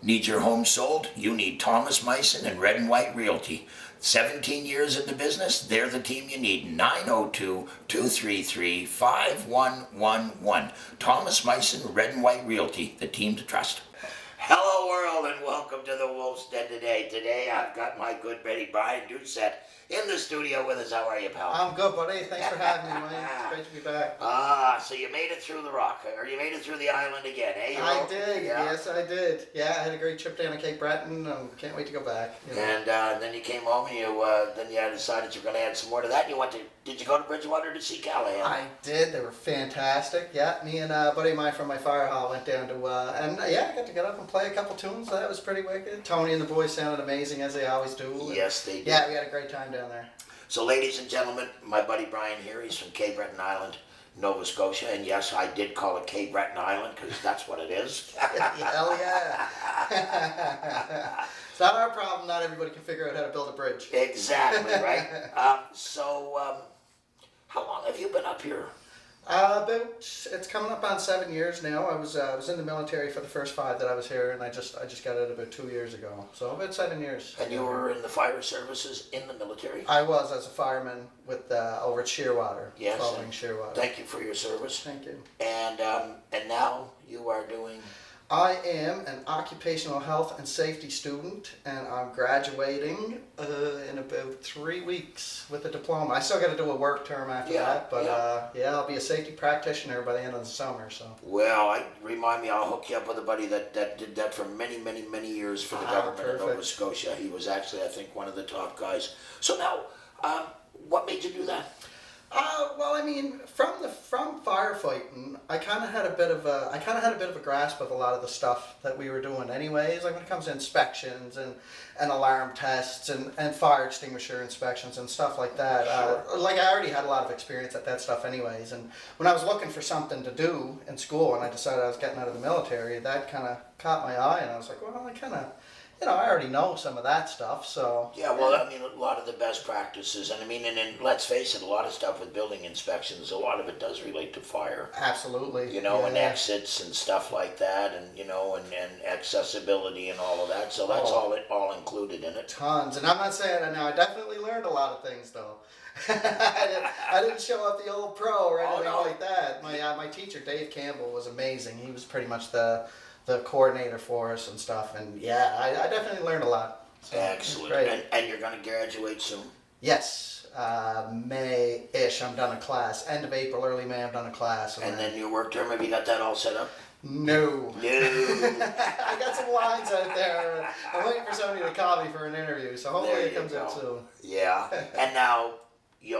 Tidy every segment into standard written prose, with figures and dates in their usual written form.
Need your home sold? You need Thomas Meissen and Red and White Realty. 17 years in the business, they're the team you need. 902-233-5111. Thomas Meissen, Red and White Realty, the team to trust. Hello world and welcome to the Wolf's Den today. Today I've got my good buddy Brian Doucette in the studio with us. How are you, pal? I'm good, buddy. Thanks for having me, man. It's great to be back. So you made it through the rock, or you made it through the island again, eh? I did, yeah. Yes I did. Yeah, I had a great trip down to Cape Breton and can't wait to go back. You know. And then you came home and then you decided you were going to add some more to that. Did you go to Bridgewater to see Callahan? I did. They were fantastic. Yeah, me and a buddy of mine from my fire hall went down to, I got to get up and play a couple tunes. That was pretty wicked. Tony and the boys sounded amazing, as they always do. Yes, they did. Yeah, we had a great time down there. So ladies and gentlemen, my buddy Brian here, he's from Cape Breton Island, Nova Scotia, and yes, I did call it Cape Breton Island because that's what it is. Hell yeah. It's not our problem, not everybody can figure out how to build a bridge. Exactly, right? How long have you been up here? It's coming up on 7 years now. I was in the military for the first 5 that I was here, and I just got out about 2 years ago. So about 7 years. And you were in the fire services in the military? I was as a fireman with over at Shearwater. Yes. Following Shearwater. Thank you for your service. Thank you. And now you are doing. I am an occupational health and safety student, and I'm graduating in about 3 weeks with a diploma. I still got to do a work term after that, but I'll be a safety practitioner by the end of the summer. So. Well, I'll hook you up with a buddy that did that for many, many, many years for the government of Nova Scotia. He was actually, I think, one of the top guys. So now, what made you do that? Well, I mean, from firefighting, I kind of had a bit of a grasp of a lot of the stuff that we were doing, anyways. Like when it comes to inspections and alarm tests and fire extinguisher inspections and stuff like that. Sure. Like I already had a lot of experience at that stuff, anyways. And when I was looking for something to do in school, and I decided I was getting out of the military, that kind of caught my eye, and I was like, well, I kind of. I already know some of that stuff, so... Yeah, well, I mean, a lot of the best practices, and let's face it, a lot of stuff with building inspections, a lot of it does relate to fire. Absolutely. And exits and stuff like that, and accessibility and all of that, so that's all included in it. Tons, and I'm not saying I know, I definitely learned a lot of things, though. I didn't show up the old pro or anything like that. My teacher, Dave Campbell, was amazing. He was pretty much the coordinator for us and stuff, and I definitely learned a lot. So excellent. And you're going to graduate soon? Yes, May-ish. I'm done a class. End of April, early May. I'm done a class. And then your work term, have you got that all set up? No. I got some lines out there. I'm waiting for somebody to call me for an interview, so hopefully it comes out soon. Yeah. And now,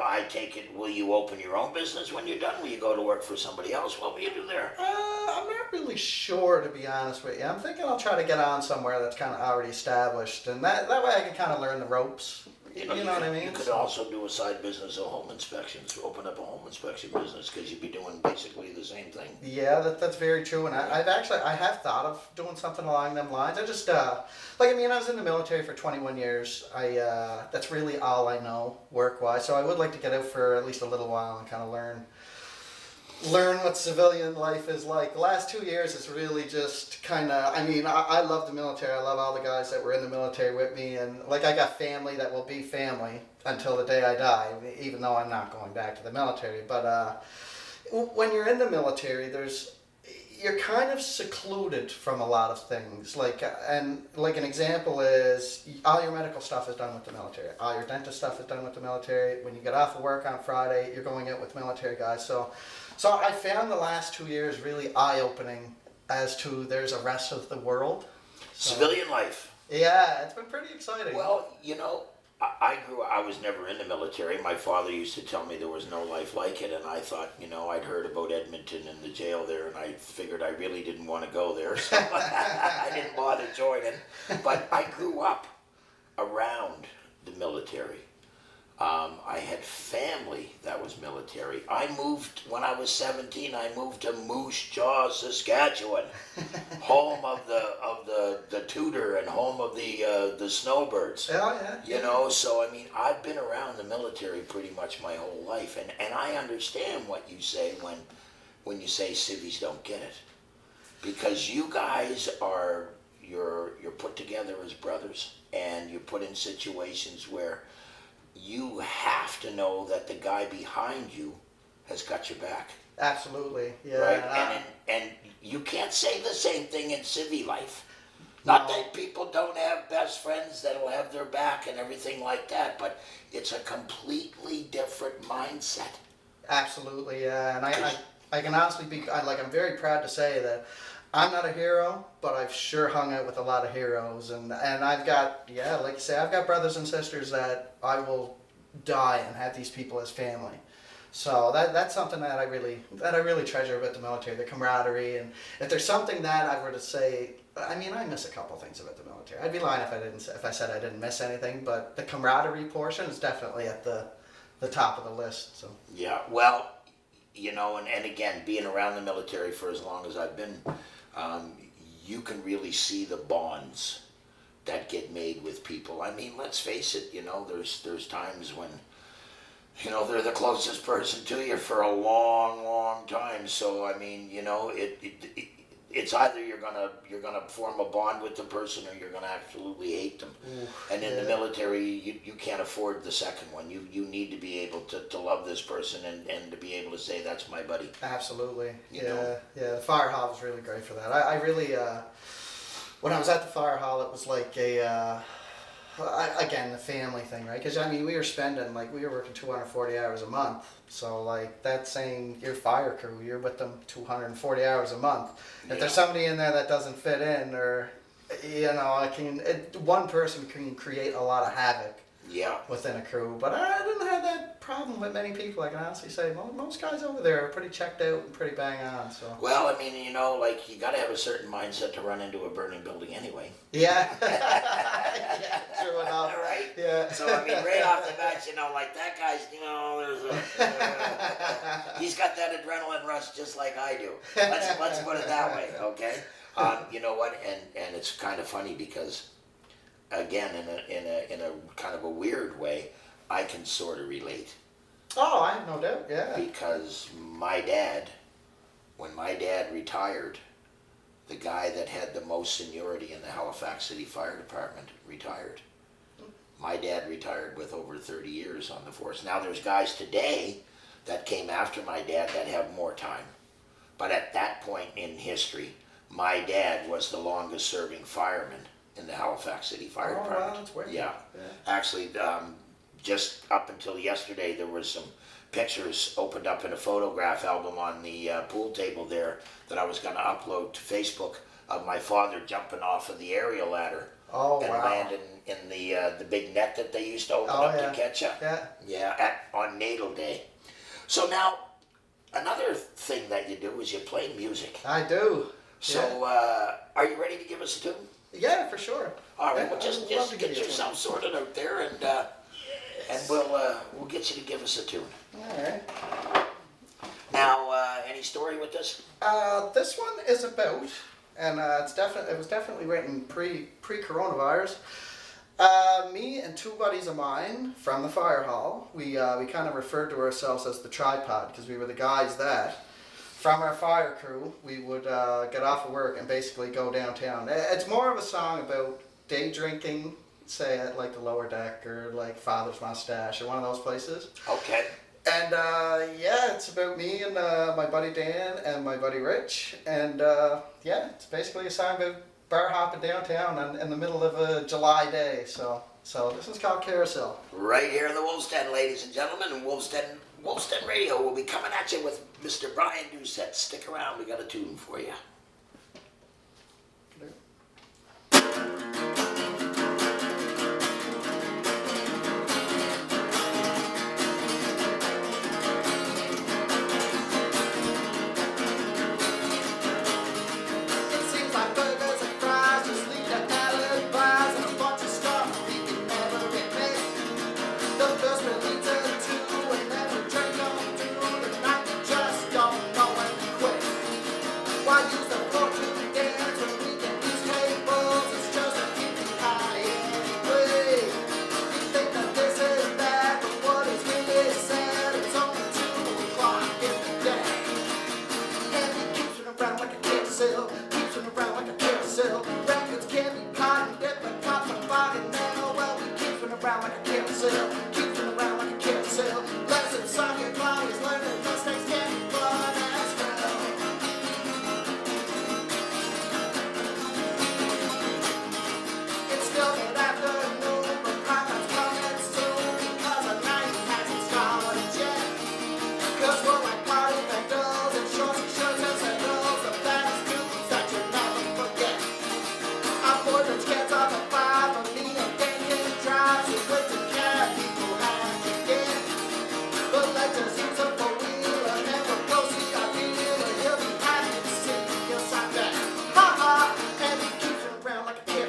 I take it, will you open your own business when you're done? Will you go to work for somebody else? What will you do there? I'm not really sure, to be honest with you. I'm thinking I'll try to get on somewhere that's kind of already established, and that way I can kind of learn the ropes. You know what I mean? You could also do a side business of home inspections, open up a home inspection business, because you'd be doing basically the same thing. Yeah, that's very true, and I have thought of doing something along them lines. I just, I was in the military for 21 years. That's really all I know work-wise, so I would like to get out for at least a little while and kind of learn what civilian life is like. The last 2 years is really just kind of, I love the military. I love all the guys that were in the military with me, and I got family that will be family until the day I die, even though I'm not going back to the military. But when you're in the military, you're kind of secluded from a lot of things. An example is all your medical stuff is done with the military. All your dentist stuff is done with the military. When you get off of work on Friday, you're going out with military guys. So I found the last 2 years really eye-opening as to there's a rest of the world. Civilian life. Yeah, it's been pretty exciting. Well, I was never in the military. My father used to tell me there was no life like it, and I thought, I'd heard about Edmonton and the jail there, and I figured I really didn't want to go there, so I didn't bother joining. But I grew up around the military. I had family that was military. When I was 17, I moved to Moose Jaw, Saskatchewan, home of the Tudor and home of the Snowbirds. Oh, yeah. So I've been around the military pretty much my whole life, and I understand what you say when you say civvies don't get it, because you guys are you're together as brothers, and you're put in situations where you have to know that the guy behind you has got your back. Absolutely, yeah. Right? And you can't say the same thing in civvy life. Not that people don't have best friends that'll have their back and everything like that, but it's a completely different mindset. Absolutely, yeah. And I can honestly be, I'm very proud to say that I'm not a hero, but I've sure hung out with a lot of heroes. And I've got, yeah, like you say, I've got brothers and sisters that I will die and have these people as family. So that's something that I really treasure about the military, the camaraderie. And if there's something that I were to say, I mean, I miss a couple things about the military. I'd be lying if I said I didn't miss anything, but the camaraderie portion is definitely at the top of the list. So yeah, well, you know, and again, being around the military for as long as I've been, you can really see the bonds that get made with people. I mean, let's face it, you know, there's times when, you know, they're the closest person to you for a long, long time. So I mean, you know, it's either you're gonna form a bond with the person or you're gonna absolutely hate them. And in the military, you can't afford the second one. You need to be able to love this person and to be able to say that's my buddy. Absolutely. You know? Yeah. The fire hall was really great for that. I really, when I was at the fire hall, it was like again, the family thing, right? Because I mean, we were working 240 hours a month. So like that's saying your fire crew, you're with them 240 hours a month. If there's somebody in there that doesn't fit in, or you know, one person can create a lot of havoc. Yeah. Within a crew, but I didn't have that problem with many people. I can honestly say most guys over there are pretty checked out and pretty bang on. So. Well, I mean, you know, like you got to have a certain mindset to run into a burning building anyway. Yeah. Yeah, true enough. Right. Yeah. So I mean, right off the bat, you know, like that guy's, you know, he's got that adrenaline rush just like I do. Let's put it that way, okay? You know what? And it's kind of funny because. Again, in a kind of a weird way, I can sort of relate. Oh, I have no doubt, yeah. Because my dad, when my dad retired, the guy that had the most seniority in the Halifax City Fire Department retired. My dad retired with over 30 years on the force. Now there's guys today that came after my dad that have more time. But at that point in history, my dad was the longest serving fireman in the Halifax City Fire Department. Wow, that's weird. Yeah. Actually, just up until yesterday, there was some pictures opened up in a photograph album on the pool table there that I was going to upload to Facebook of my father jumping off of the aerial ladder and landing in the big net that they used to open up to catch up. Yeah. On Natal Day. So now, another thing that you do is you play music. I do. So, are you ready to give us a tune? Yeah, for sure. All right, well, just get yourself sorted out there, and we'll get you to give us a tune. All right. Now, any story with this? This one is about, and it was definitely written pre-coronavirus. Me and two buddies of mine from the fire hall, we kind of referred to ourselves as the tripod because we were the guys that. From our fire crew, we would get off of work and basically go downtown. It's more of a song about day drinking, say at like the Lower Deck or like Father's Mustache or one of those places. Okay. And it's about me and my buddy Dan and my buddy Rich. And it's basically a song about bar hopping downtown in the middle of a July day. So this is called Carousel. Right here in the Wolf's Den, ladies and gentlemen, and Wolf's Den Radio will be coming at you with Mr. Brian Doucette. Stick around, we got a tune for you. Why use the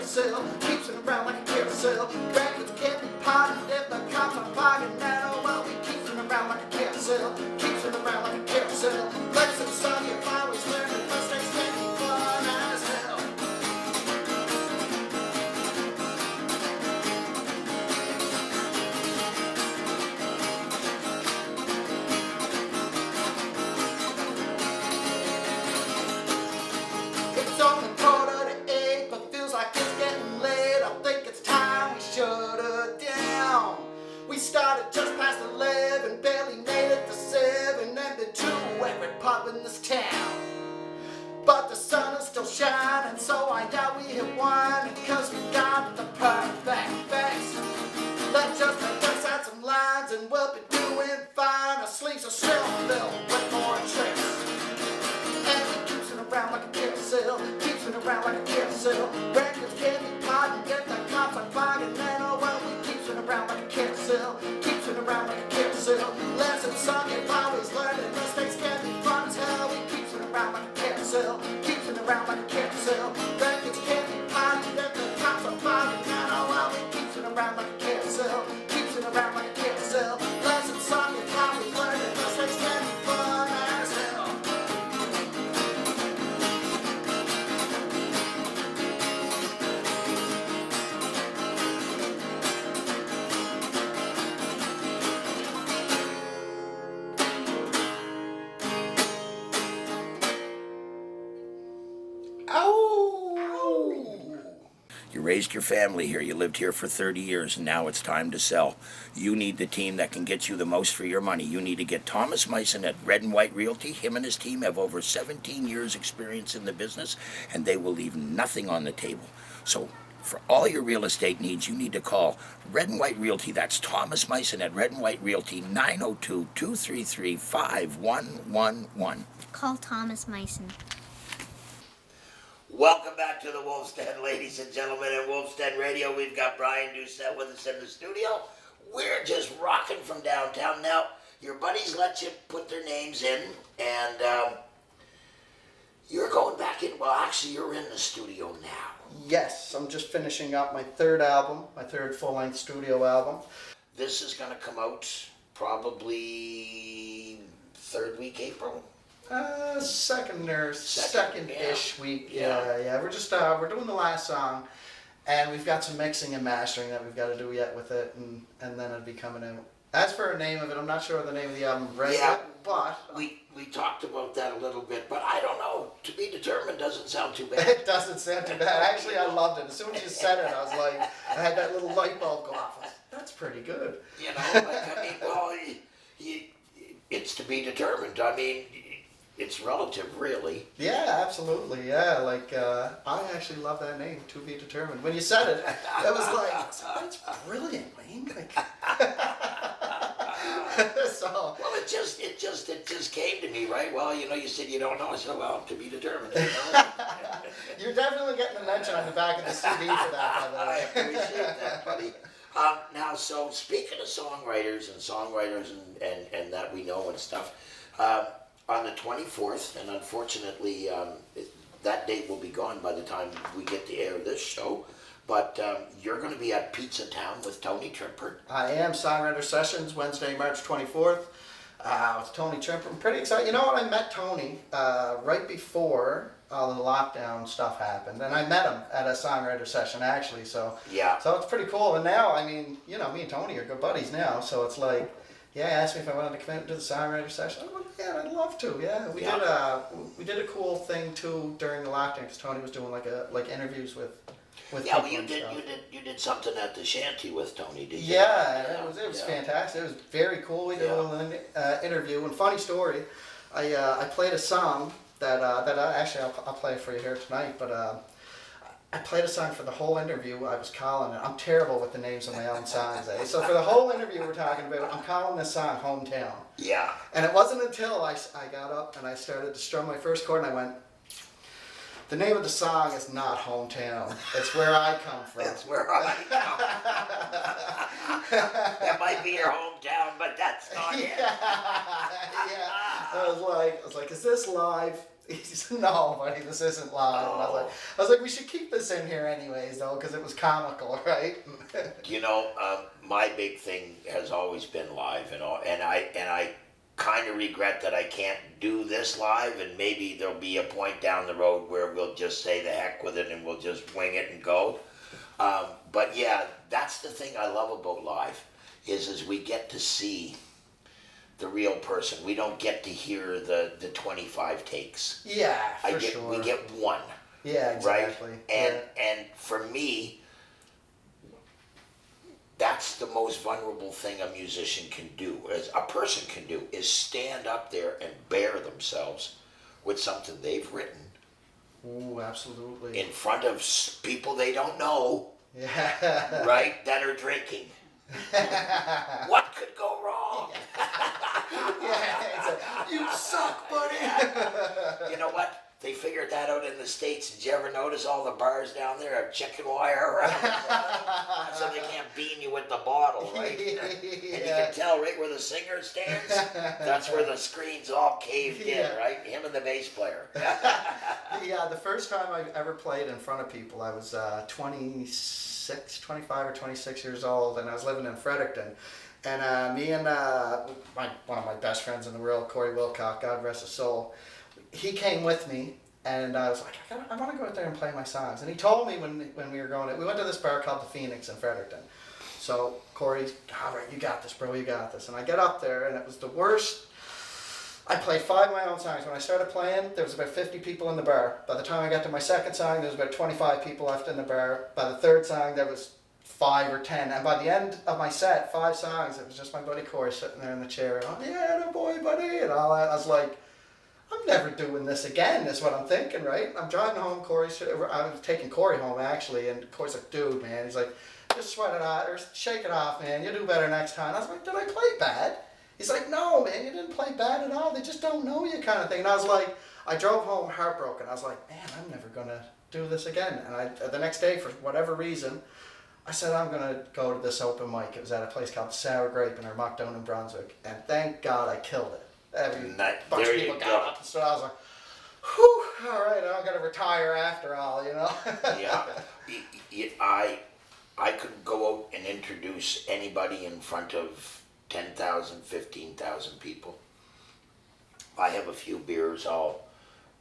carousel, keep spinning around like a carousel. Records can't be potted if the cops are barking at all. Well, we keep spinning around like a carousel, keep spinning around like a carousel. Letters and song, if I was learning, mistakes can be fun as hell. It's only 7:45, but feels like it's getting late. I think it's time we shut her down. We started just past 11, barely made it to 7, and been to every pub in this town. But the sun is still shining, so I doubt we hit one, cause we got the perfect fix. Let's just make us add some lines, and we'll be doing fine. Our sleeves are still filled with more tricks. And we keep spinning around like a carousel, keep spinning around like a carousel. Records can't be potted, get the cops are barking, and oh well, we keep spinning around like a carousel, keep spinning around like a carousel. Lessons sung and always learning, mistakes can be fun as hell. We keep spinning around like a carousel, keep spinning around like a carousel. Records can't be potted, get the cops are barking, and oh well, we keep spinning around like a carousel, keep spinning around like a carousel. Lessons sung and always learning, mistakes can be fun as hell. You raised your family here, you lived here for 30 years, and now it's time to sell. You need the team that can get you the most for your money. You need to get Thomas Meissen at Red and White Realty. Him and his team have over 17 years experience in the business, and they will leave nothing on the table. So for all your real estate needs, you need to call Red and White Realty. That's Thomas Meissen at Red and White Realty, 902-233-5111. Call Thomas Meissen. Welcome back to the Wolf's Den, ladies and gentlemen. At Wolf's Den Radio, we've got Brian Doucette with us in the studio. We're just rocking from downtown. Now, your buddies let you put their names in, and you're going back in. Well, actually, you're in the studio now. Yes, I'm just finishing up my third album, my third full-length studio album. This is going to come out probably third week April. Second-ish week. Yeah. We're just we're doing the last song, and we've got some mixing and mastering that we've got to do yet with it, and then it'll be coming out. As for the name of it, I'm not sure of the name of the album right yet, but we talked about that a little bit, but I don't know. To be determined doesn't sound too bad. It doesn't sound too bad. Actually, I loved it. As soon as you said it, I was like, I had that little light bulb go off. That's pretty good. You know, like, I mean, well, it's to be determined. I mean, it's relative, really. Yeah, absolutely. Yeah, like I actually love that name, To Be Determined. When you said it, it was like, that's brilliant, Wayne. Like, so. Well, it just came to me, right? Well, you know, you said you don't know. I said, well, to be determined. You know? You're definitely getting a mention on the back of the CD for that, by the way. I appreciate that, buddy. Now, so speaking of songwriters and that we know and stuff. On the 24th, and unfortunately that date will be gone by the time we get to air this show, but you're going to be at Pizza Town with Tony Trimper. I am. Songwriter Sessions, Wednesday, March 24th, with Tony Trimper. I'm pretty excited. You know what? I met Tony right before all the lockdown stuff happened, and I met him at a Songwriter Session, actually, so it's pretty cool. And now, I mean, you know, me and Tony are good buddies now, so it's like, yeah, he asked me if I wanted to come in to the Songwriter Session. I'm like, yeah, I'd love to. Yeah, we did a cool thing too during the lockdown because Tony was doing like interviews with Yeah, well, you did something at the shanty with Tony, did you? Yeah, it was fantastic. It was very cool. We did a little interview. And funny story, I played a song that I'll play for you here tonight. But I played a song for the whole interview. I was calling it. I'm terrible with the names of my own songs. So for the whole interview we're talking about, I'm calling this song Hometown. Yeah. And it wasn't until I got up and I started to strum my first chord and I went, the name of the song is not Hometown. It's Where I Come From. It's Where I Come. That might be your hometown, but that's not it. Yeah. I was like, is this live? He said, no, buddy, this isn't live. And I was like, we should keep this in here anyways, though, because it was comical, right? My big thing has always been live, and I kind of regret that I can't do this live, and maybe there'll be a point down the road where we'll just say the heck with it and we'll just wing it and go. But yeah, that's the thing I love about live, is we get to see the real person. We don't get to hear the 25 takes. Yeah, for sure. We get one. Yeah, exactly. Right? And for me, that's the most vulnerable thing a musician can do, as a person can do, is stand up there and bare themselves with something they've written. Ooh, absolutely. In front of people they don't know. Yeah. Right? That are drinking. What could go wrong? Yeah, you suck, buddy. You know what? They figured that out in the States. Did you ever notice all the bars down there have chicken wire around? So they can't bean you with the bottle, right? Yeah. And you can tell right where the singer stands. That's where the screen's all caved in, right? Him and the bass player. Yeah, the first time I ever played in front of people, I was 25 or 26 years old, and I was living in Fredericton. And me and one of my best friends in the world, Corey Wilcock, God rest his soul, he came with me, and I was like, I want to go out there and play my songs. And he told me when we were going, we went to this bar called the Phoenix in Fredericton. So Corey's, all right, you got this, bro, you got this. And I get up there, and it was the worst. I played 5 of my own songs. When I started playing, there was about 50 people in the bar. By the time I got to my second song, there was about 25 people left in the bar. By the third song, there was 5 or 10. And by the end of my set, 5 songs, it was just my buddy Corey sitting there in the chair, going, yeah, no boy, buddy, and all that. I was like, I'm never doing this again, is what I'm thinking, right? I'm driving home, I was taking Corey home, actually, and Corey's like, dude, man, he's like, just sweat it out, or shake it off, man, you'll do better next time. I was like, did I play bad? He's like, no, man, you didn't play bad at all, they just don't know you, kind of thing. And I was like, I drove home heartbroken. I was like, man, I'm never going to do this again. And the next day, for whatever reason, I said, I'm going to go to this open mic. It was at a place called Sour Grape in Armagh in Brunswick, and thank God I killed it. Every bunch of people got up, so I was like, whew, all right, I'm going to retire after all, you know? Yeah. I could go out and introduce anybody in front of 10,000, 15,000 people. I have a few beers, I'll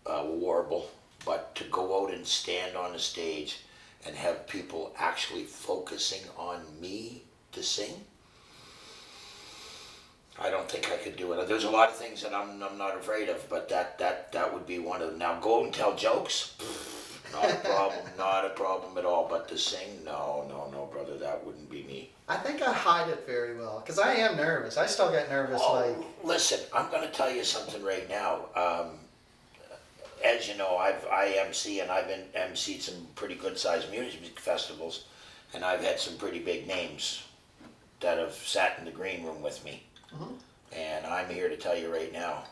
warble, but to go out and stand on a stage and have people actually focusing on me to sing, I don't think I could do it. There's a lot of things that I'm not afraid of, but that would be one of them. Now, go and tell jokes, not a problem, not a problem at all. But to sing, no, brother, that wouldn't be me. I think I hide it very well, because I am nervous. I still get nervous. Listen, I'm going to tell you something right now. As you know, I MC, and I've emceed some pretty good-sized music festivals, and I've had some pretty big names that have sat in the green room with me. Mm-hmm. And I'm here to tell you right now,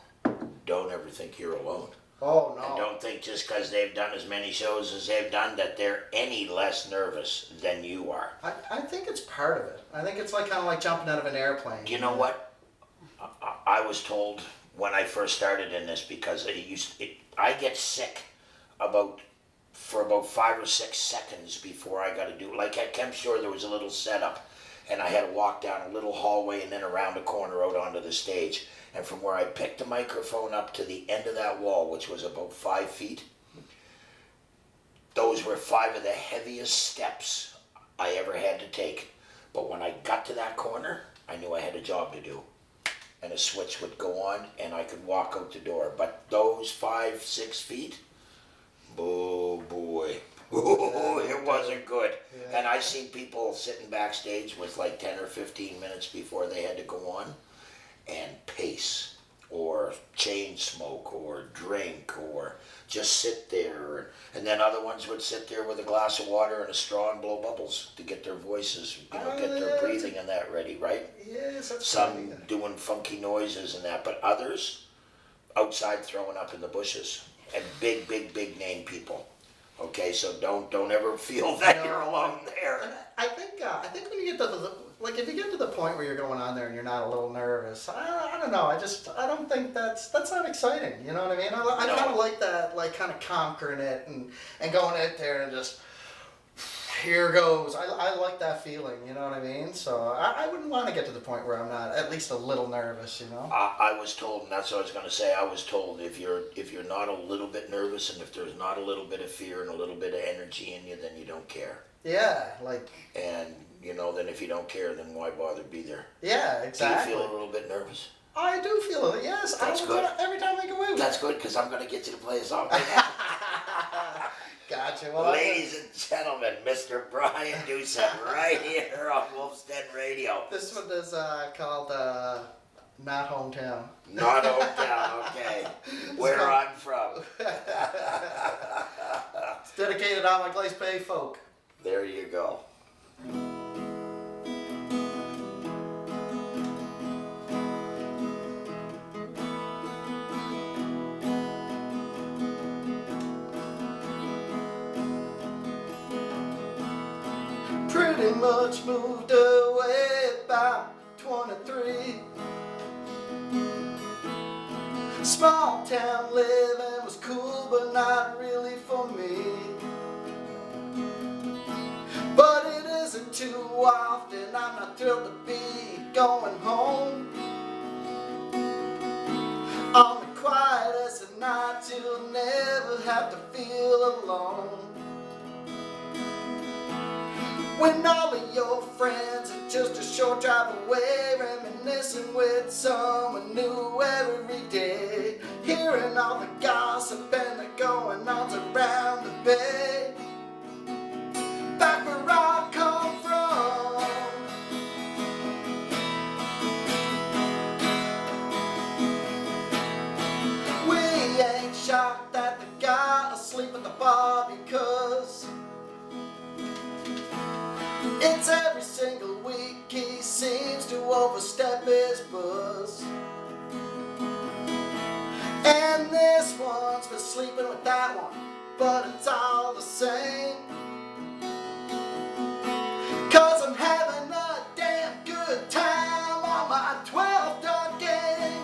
don't ever think you're alone. Oh, no. And don't think just because they've done as many shows as they've done that they're any less nervous than you are. I think it's part of it. I think it's kind of like jumping out of an airplane. Do you know what? I was told when I first started in this, because I get sick for about 5 or 6 seconds before I got to do it. Like at Kemp Shore, there was a little setup, and I had to walk down a little hallway and then around a corner out onto the stage. And from where I picked the microphone up to the end of that wall, which was about 5 feet, those were 5 of the heaviest steps I ever had to take. But when I got to that corner, I knew I had a job to do. And a switch would go on, and I could walk out the door. But those 5, 6 feet, oh boy, it wasn't good. Yeah. And I seen people sitting backstage with like 10 or 15 minutes before they had to go on and pace or chain smoke or drink or just sit there. And then other ones would sit there with a glass of water and a straw and blow bubbles to get their voices, get their breathing and that ready, right? Yes, that's some funny. Doing funky noises and that, but others outside throwing up in the bushes. And big name people Okay, so don't ever feel that No. you're alone And there. I think when you get to like if you get to the point where you're going on there and you're not a little nervous, I don't know. I don't think that's not exciting. You know what I mean? I No. kind of like that, like kind of conquering it and going out there and just here goes. I like that feeling. You know what I mean? So I wouldn't want to get to the point where I'm not at least a little nervous. You know? I was told, and that's what I was going to say. I was told if you're not a little bit nervous and if there's not a little bit of fear and a little bit of energy in you, then you don't care. Yeah, like. And then if you don't care, then why bother be there? Yeah, exactly. Do you feel a little bit nervous? I do feel it. Yes, That's good. Every time I go out. That's good because I'm going to get you to play a song. Gotcha. Well, Ladies and gentlemen, Mr. Brian Doucette right here on Wolf's Den Radio. This one is called Not Hometown. Not hometown, okay. Where I'm from. It's dedicated on my Glace Bay folk. There you go. Pretty much moved away about 23. Small town living was cool, but not really for me. But it isn't too often, I'm not thrilled to be going home. On the quietest of nights, you'll never have to feel alone. When all of your friends are just a short drive away, reminiscing with someone new every day, hearing all the gossip and the going-ons around the bay. Back where I come from, we ain't shocked that the guy asleep at the bar because it's every single week he seems to overstep his buzz. And this one's been sleeping with that one, but it's all the same. 'Cause I'm having a damn good time on my 12-dot game.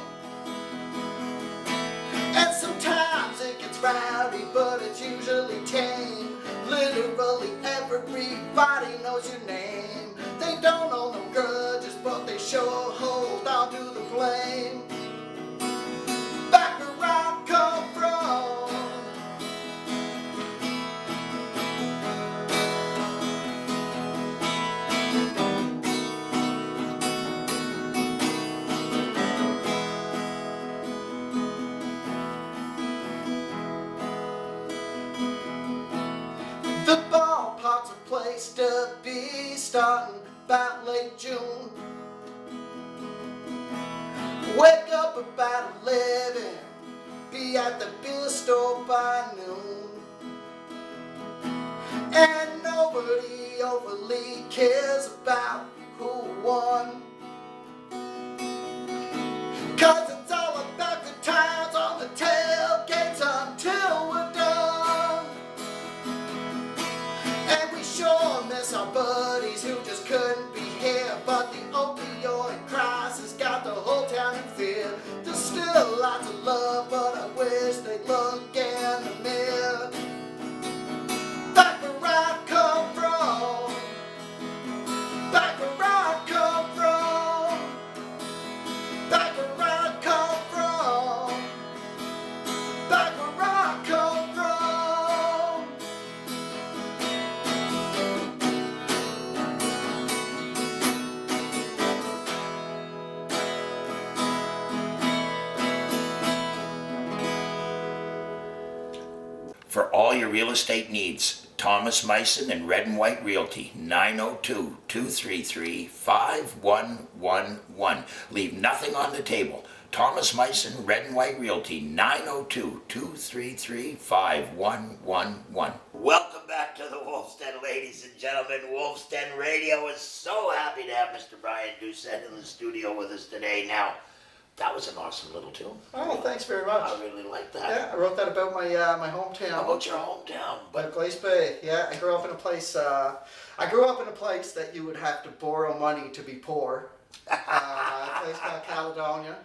And sometimes it gets rowdy, but it's usually tame. Literally everybody knows your name. They don't hold no grudges, but they sure hold on to the blame. Back where I come from, the ballpark's a place to be, starting about late June. Wake up about 11, be at the beer store by noon. And nobody overly cares about who won. 'Cause it's all about good times on the tailgates until we're done. And we sure miss our buddies who just couldn't be here. But the opioid crisis got the whole town in fear. There's still lots of love, but I wish they'd look in the mirror. Back where I come from, back where I come from, back where I come from, back where I come from. For all your real estate needs, Thomas Meissen and Red and White Realty, 902-233-5111. Leave nothing on the table. Thomas Meissen, Red and White Realty, 902-233-5111. Welcome back to the Wolf's Den, ladies and gentlemen. Wolf's Den Radio is so happy to have Mr. Brian Doucette in the studio with us today. Now, That was an awesome little tune. Oh, thanks very much. I really like that. Yeah, I wrote that about my my hometown. How about your hometown? But Glace Bay, yeah, I grew up in a place. I grew up in a place that you would have to borrow money to be poor. A place called Caledonia.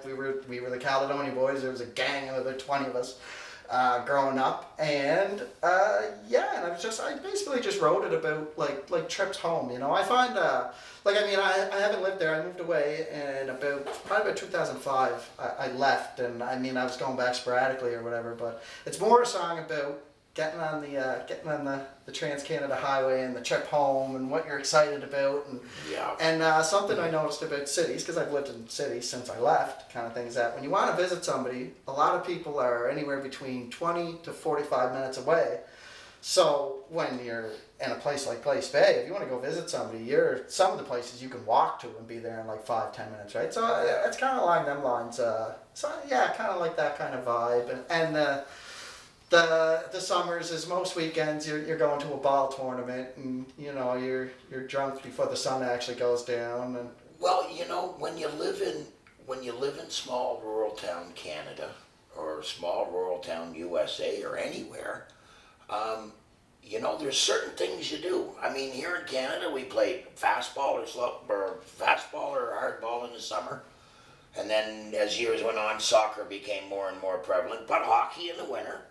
We were the Caledonia boys. There was a gang of about 20 of us growing up, and and I basically just wrote it about like trips home. You know, I find I haven't lived there. I moved away in probably about 2005. I left, and I mean I was going back sporadically or whatever. But it's more a song about getting on the Trans-Canada Highway and the trip home and what you're excited about and something I noticed about cities, because I've lived in cities since I left, kind of things, that when you want to visit somebody, a lot of people are anywhere between 20 to 45 minutes away. So when you're in a place like Glace Bay, if you want to go visit somebody, some of the places you can walk to and be there in like 5-10 minutes, right? So it's kind of along them lines. Kind of like that kind of vibe, and the summers is most weekends you're going to a ball tournament, and you know you're drunk before the sun actually goes down. And well, you know, when you live in small rural town Canada or small rural town USA or anywhere, you know, there's certain things you do. I mean, here in Canada we played fastball or hardball in the summer, and then as years went on, soccer became more and more prevalent, but hockey in the winter.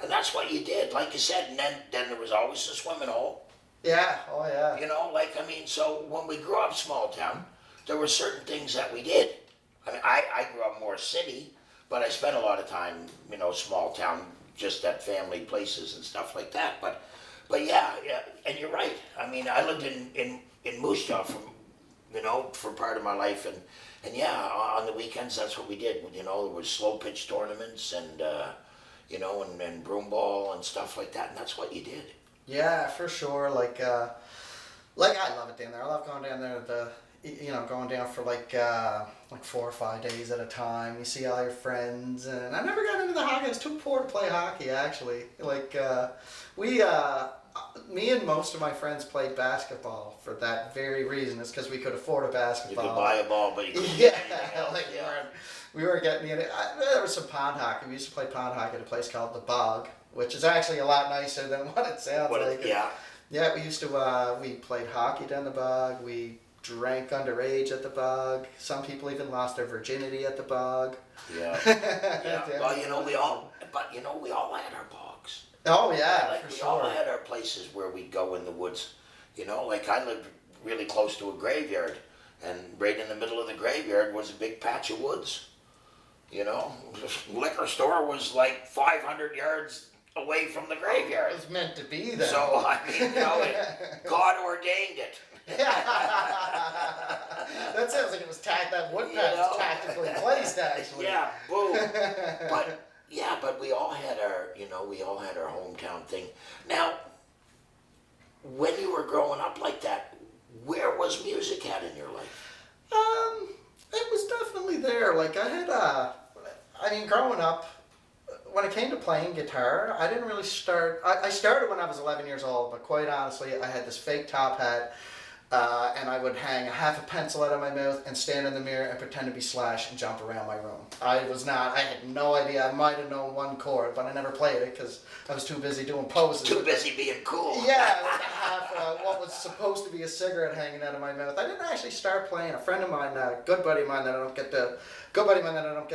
And that's what you did, like you said, and then there was always a swimming hole. Yeah, oh yeah. You know, so when we grew up small town, there were certain things that we did. I mean, I grew up more city, but I spent a lot of time, you know, small town, just at family places and stuff like that. But yeah, and you're right. I mean, I lived in Moose Jaw for part of my life, and yeah, on the weekends, that's what we did. You know, there was slow pitch tournaments and, you know, and broom ball and stuff like that, and that's what you did. Yeah, for sure. Like I love it down there. I love going down there. Going down for like 4 or 5 days at a time. You see all your friends, and I never got into the hockey. I was too poor to play hockey, actually. Me and most of my friends played basketball for that very reason. It's because we could afford a basketball. You could buy a ball, but you couldn't we weren't getting in it. There was some pond hockey. We used to play pond hockey at a place called the Bog, which is actually a lot nicer than what it sounds like. Yeah, we used to, we played hockey down the Bog. We drank underage at the Bog. Some people even lost their virginity at the Bog. Yeah. Well, we all had our bogs. Oh yeah, for we sure. all had our places where we'd go in the woods. You know, like I lived really close to a graveyard, and right in the middle of the graveyard was a big patch of woods. You know, the liquor store was like 500 yards away from the graveyard. It was meant to be there. So, I mean, God ordained it. That sounds like it was that wood patch was tactically placed, actually. Yeah, boom. But we all had our hometown thing. Now, when you were growing up like that, where was music at in your life? It was definitely there. Like I had, growing up, when it came to playing guitar, I didn't really start. I started when I was 11 years old, but quite honestly, I had this fake top hat, and I would hang half a pencil out of my mouth and stand in the mirror and pretend to be Slash and jump around my room. I had no idea. I might have known one chord, but I never played it because I was too busy doing poses. Too busy being cool. Yeah, with what was supposed to be a cigarette hanging out of my mouth. I didn't actually start playing. A friend of mine, a good buddy of mine that I don't get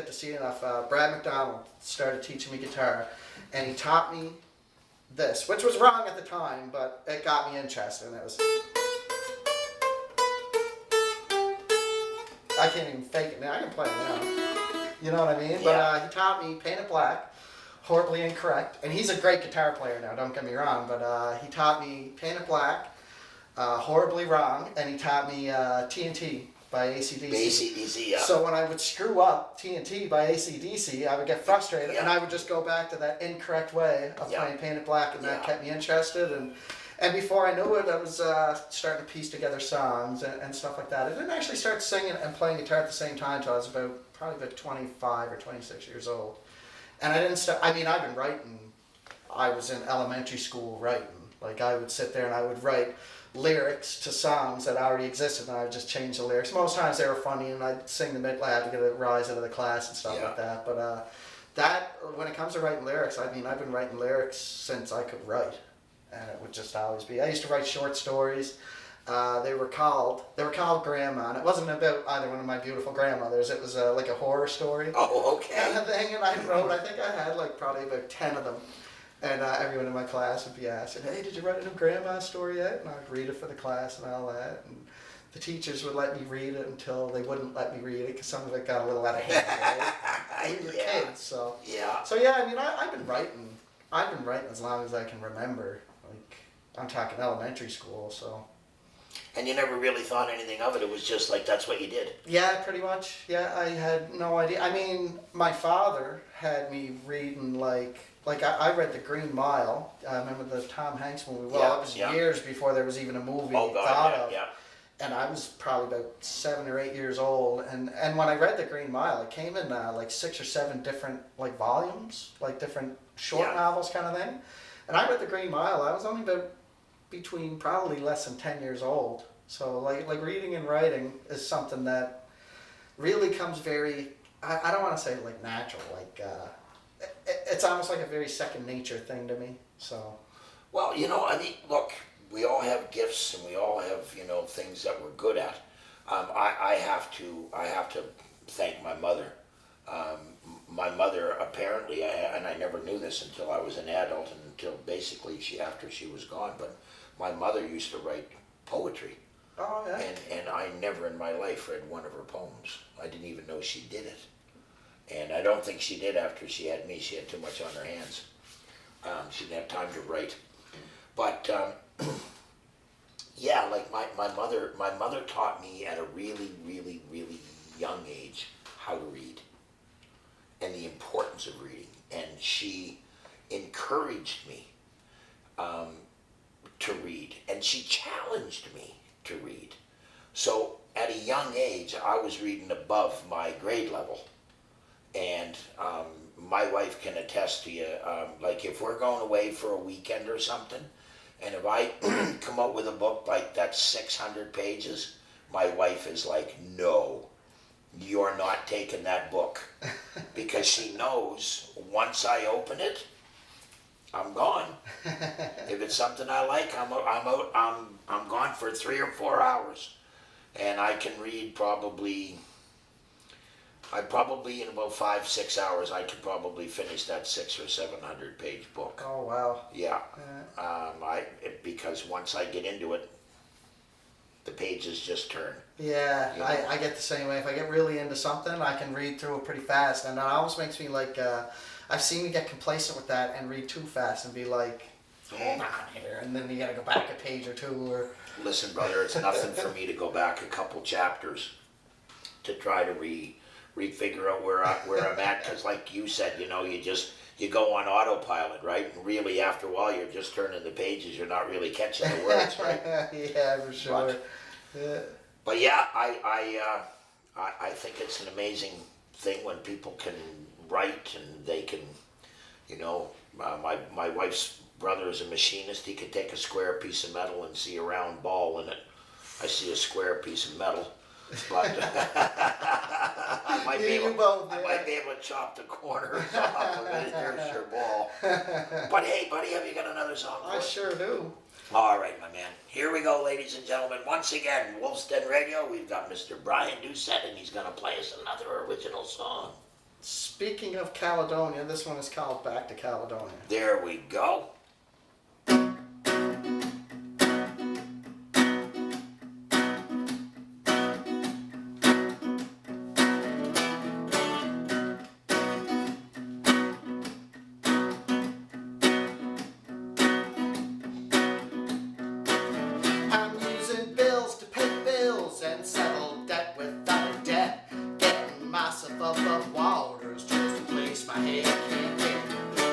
to see enough, Brad McDonald, started teaching me guitar, and he taught me this, which was wrong at the time, but it got me interested, and it was. I can't even fake it now. I can play it now. You know what I mean? Yeah. But he taught me Paint It Black, horribly incorrect. And he's a great guitar player now, don't get me wrong. But he taught me Paint It Black, horribly wrong. And he taught me TNT by AC/DC. AC/DC, yeah. So when I would screw up TNT by AC/DC, I would get frustrated. And I would just go back to that incorrect way of playing Paint It Black. And that kept me interested. And before I knew it, I was starting to piece together songs and stuff like that. I didn't actually start singing and playing guitar at the same time until I was probably about 25 or 26 years old. And I didn't start, I've been writing. I was in elementary school writing. Like I would sit there and I would write lyrics to songs that already existed, and I would just change the lyrics. Most times they were funny, and I'd sing them out loud to get a rise out of the class and stuff like that. But that, when it comes to writing lyrics, I mean, I've been writing lyrics since I could write, and it would just always be. I used to write short stories. They were called Grandma, and it wasn't about either one of my beautiful grandmothers. It was like a horror story. Oh, okay. Kind of thing, and I think I had like probably about 10 of them. And everyone in my class would be asking, hey, did you write a new grandma story yet? And I'd read it for the class and all that. And the teachers would let me read it until they wouldn't let me read it because some of it got a little out of hand. Right? We were kids, so. Yeah. So yeah, I mean, I've been writing. I've been writing as long as I can remember. Like, I'm talking elementary school, so. And you never really thought anything of it. It was just like, that's what you did. Yeah, pretty much. Yeah, I had no idea. I mean, my father had me reading like I read The Green Mile. I remember the Tom Hanks movie. Well, it was years before there was even a movie thought of. Yeah. And I was probably about 7 or 8 years old. And when I read The Green Mile, it came in like 6 or 7 different like volumes, like different short novels kind of thing. And I read The Green Mile. I was only about between probably less than 10 years old. So like reading and writing is something that really comes very, I don't want to say like natural, like it's almost like a very second nature thing to me. So. Well, you know, I mean, look, we all have gifts and we all have, you know, things that we're good at. I have to thank my mother. My mother apparently, and I never knew this until I was an adult and until basically after she was gone, but my mother used to write poetry. Oh, yeah. And I never in my life read one of her poems. I didn't even know she did it. And I don't think she did after she had me. She had too much on her hands. She didn't have time to write. But yeah, like my mother taught me at a really, really, really young age how to read and the importance of reading. And she encouraged me to read, and she challenged me to read. So at a young age, I was reading above my grade level. And my wife can attest to you, like if we're going away for a weekend or something, and if I come up with a book like that's 600 pages, my wife is like, no, you're not taking that book. Because she knows once I open it, I'm gone. If it's something I like, I'm gone for 3 or 4 hours. And I can read probably in about 5-6 hours, I could probably finish that 600 or 700 page book. Oh wow! Yeah, because once I get into it, the pages just turn. Yeah, you know? I get the same way. If I get really into something, I can read through it pretty fast, and it almost makes me like I've seen you get complacent with that and read too fast and be like, hold on here, and then you got to go back a page or two. Or listen, brother, it's nothing for me to go back a couple chapters to try to refigure out where I'm at, because like you said, you know, you go on autopilot, right? And really, after a while, you're just turning the pages. You're not really catching the words, right? Yeah, for sure. But yeah, I think it's an amazing thing when people can write and they can, you know, my wife's brother is a machinist. He could take a square piece of metal and see a round ball in it. I see a square piece of metal. But I might be able to chop the corners off of it. There's your ball. But hey, buddy, have you got another song for us? I sure do. All right, my man. Here we go, ladies and gentlemen. Once again, Wolf's Den Radio. We've got Mr. Brian Doucette, and he's going to play us another original song. Speaking of Caledonia, this one is called Back to Caledonia. There we go. Above waters just to place my head.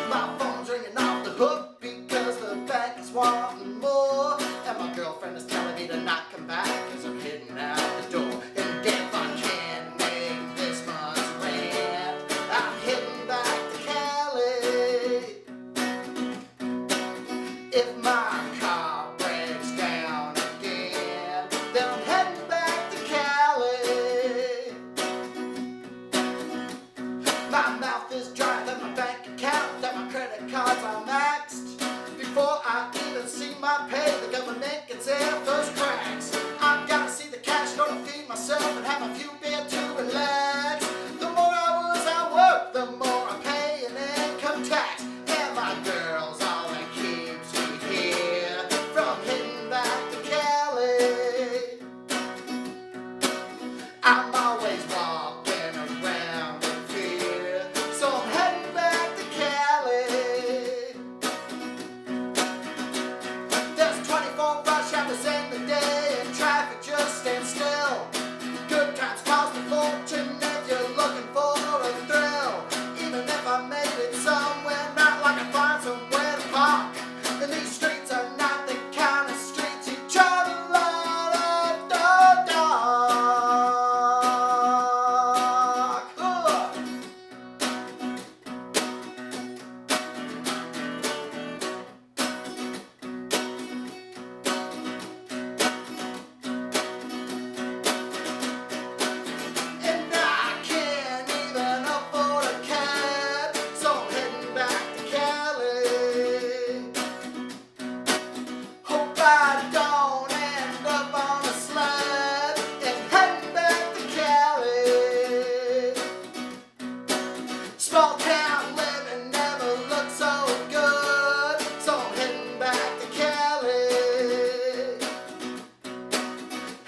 My phone's ringing off the hook. government gets their first cracks. I've gotta see the cash, gonna feed myself and have a few beer to relax. The more hours I work, the more I pay an income tax. Yeah, my girl's all that keeps me here from hitting back to Cali. I'm always walking around in fear, so I'm heading back to Cali. There's 24 rush hours in the day and traffic just stands still. Good times cost a fortune if you're looking for a thrill. Even if I made it somewhere, not like I find somewhere to park. And these streets are not the kind of streets you travel out of the dark. Ugh. And I can't even afford a cab, so I'm heading back to Cali. Hope I don't end up on a sled and heading back to Cali. Small town living never looked so good, so I'm heading back to Cali.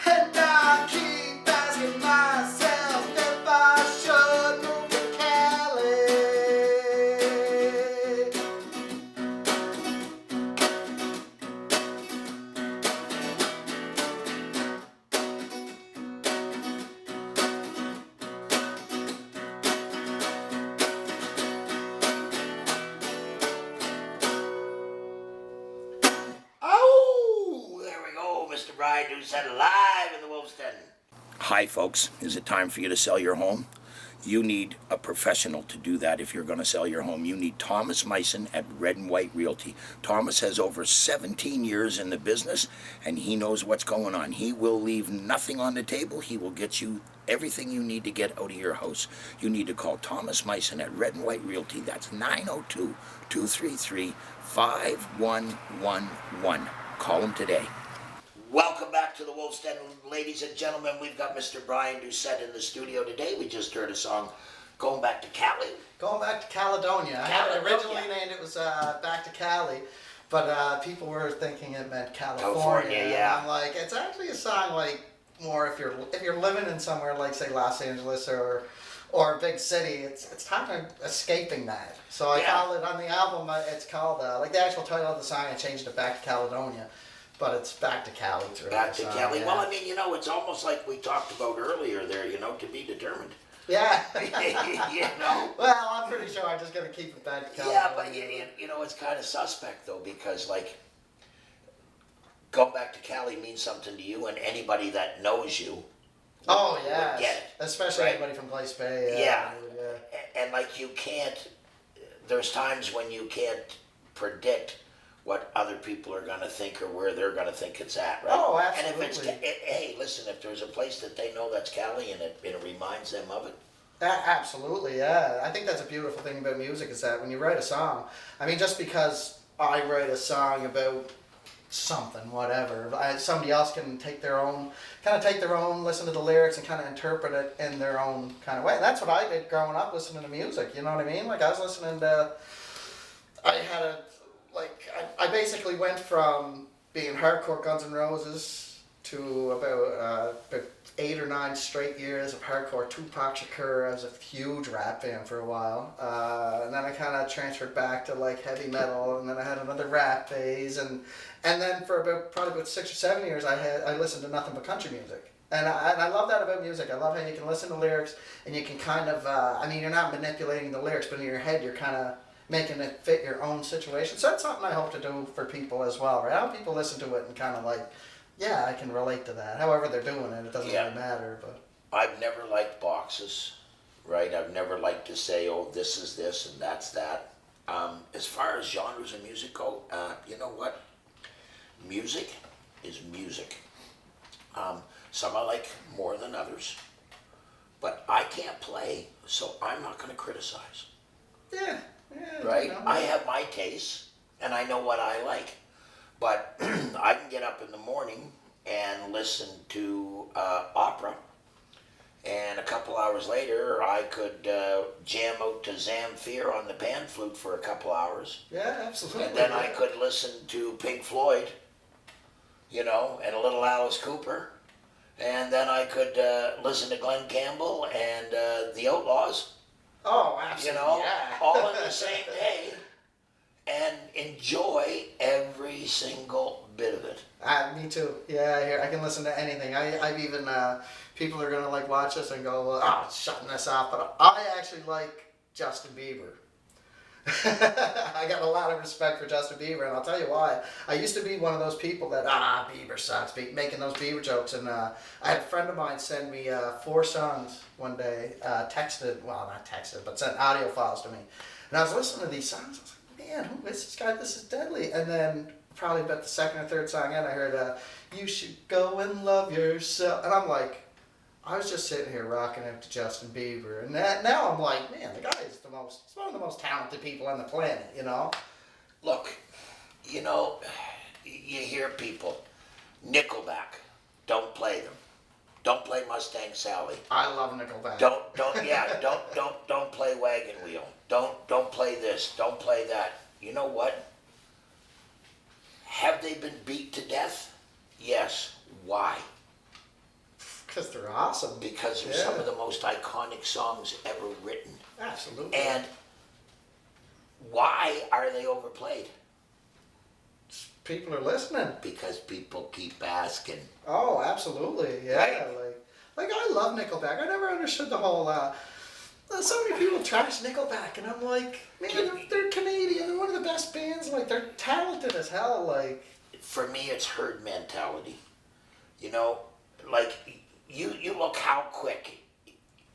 And I keep asking myself if I should move to Cali. Oh, there we go, Mr. Brian Doucette live in the Wolf's Den. Hi, folks. Is it time for you to sell your home? You need a professional to do that if you're going to sell your home. You need Thomas Meissen at Red and White Realty. Thomas has over 17 years in the business, and he knows what's going on. He will leave nothing on the table. He will get you everything you need to get out of your house. You need to call Thomas Meissen at Red and White Realty. That's 902-233-5111. Call him today. Welcome back to the Wolf's Den, ladies and gentlemen. We've got Mr. Brian Doucette in the studio today. We just heard a song, Going Back to Cali. Going back to Caledonia. I had it Caledonia. originally named it was Back to Cali, but people were thinking it meant California. California, yeah. And I'm like, it's actually a song like more if you're living in somewhere like say Los Angeles or a big city, it's time of escaping that. So I call it on the album. It's called like the actual title of the song. I changed it back to Caledonia. But it's back to Cali through Back to the song, Cali. yeah. Well, I mean, it's almost like we talked about earlier there, to be determined. Yeah. Well, I'm pretty sure I'm just gonna keep it back to Cali. Yeah, but it's kind of suspect though, because like going back to Cali means something to you, and anybody that knows you Oh would yeah. get it. Especially right? anybody from Place Bay. Yeah. Yeah. And like there's times when you can't predict what other people are going to think or where they're going to think it's at, right? Oh, And if absolutely. hey, listen, if there's a place that they know that's Cali and it reminds them of it. Absolutely, yeah. I think that's a beautiful thing about music is that when you write a song, I mean, just because I write a song about something, whatever, somebody else can take their own, listen to the lyrics and kind of interpret it in their own kind of way. And that's what I did growing up, listening to music, you know what I mean? Like I was listening to, I basically went from being hardcore Guns N' Roses to about 8 or 9 straight years of hardcore Tupac Shakur. I was a huge rap fan for a while, and then I kind of transferred back to like heavy metal, and then I had another rap phase, and then for probably about 6 or 7 years I listened to nothing but country music. And I love that about music. I love how you can listen to lyrics and you can kind of, you're not manipulating the lyrics, but in your head you're kind of making it fit your own situation. So that's something I hope to do for people as well, right? I hope people listen to it and kind of like, yeah, I can relate to that. However they're doing it, it doesn't really matter. But I've never liked boxes, right? I've never liked to say, oh, this is this and that's that. As far as genres of music go, you know what? Music is music. Some I like more than others, but I can't play, so I'm not going to criticize. yeah, Right? you know. I have my tastes, and I know what I like. But I can get up in the morning and listen to opera, and a couple hours later I could jam out to Zamfir on the pan flute for a couple hours. Yeah, absolutely. And then I could listen to Pink Floyd, and a little Alice Cooper. And then I could listen to Glenn Campbell and the Outlaws. Oh, absolutely. Yeah. All in the same day, and enjoy every single bit of it. Me too. Yeah, I can listen to anything. I've even people are gonna watch this and go, "Oh, it's shutting this off," but I actually like Justin Bieber. I got a lot of respect for Justin Bieber, and I'll tell you why. I used to be one of those people that Bieber sucks, making those Bieber jokes, and I had a friend of mine send me 4 songs one day, not texted, but sent audio files to me, and I was listening to these songs. I was like, man, who is this guy? This is deadly. And then probably about the second or third song in, I heard, "You should go and love yourself," and I'm like, I was just sitting here rocking out to Justin Bieber, and now I'm like, man, the guy is he's one of the most talented people on the planet, Look, you hear people, Nickelback, don't play them. Don't play Mustang Sally. I love Nickelback. Don't play Wagon Wheel. Don't play this. Don't play that. You know what? Have they been beat to death? Yes. Why? Because they're awesome. Because they're some of the most iconic songs ever written. Absolutely. And why are they overplayed? People are listening. Because people keep asking. Oh, absolutely. Yeah. Right? Like I love Nickelback. I never understood the whole so many people trash Nickelback, and I'm like, man, they're Canadian. They're one of the best bands. Like, they're talented as hell. Like, for me, it's herd mentality. You look how quick.